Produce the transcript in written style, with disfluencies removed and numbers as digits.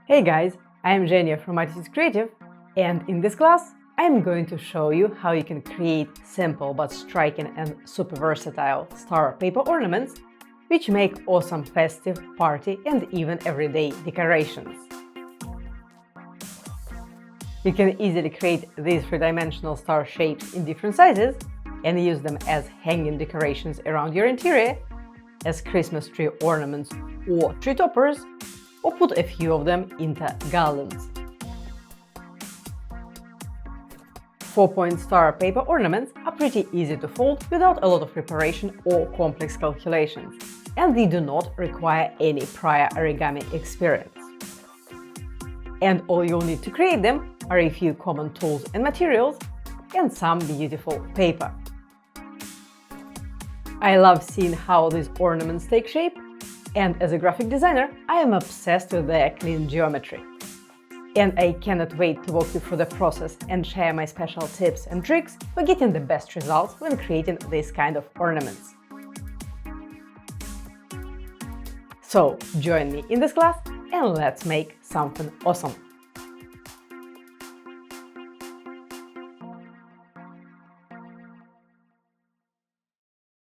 Hey guys, I am Zhenya from Artist Creative, and in this class I am going to show you how you can create simple but striking and super versatile star paper ornaments which make awesome festive, party and even everyday decorations. You can easily create these three-dimensional star shapes in different sizes and use them as hanging decorations around your interior, as Christmas tree ornaments or tree toppers, or put a few of them into garlands. 4-point star paper ornaments are pretty easy to fold without a lot of preparation or complex calculations, and they do not require any prior origami experience. And all you'll need to create them are a few common tools and materials and some beautiful paper. I love seeing how these ornaments take shape, and as a graphic designer, I am obsessed with their clean geometry. And I cannot wait to walk you through the process and share my special tips and tricks for getting the best results when creating this kind of ornaments. So join me in this class and let's make something awesome!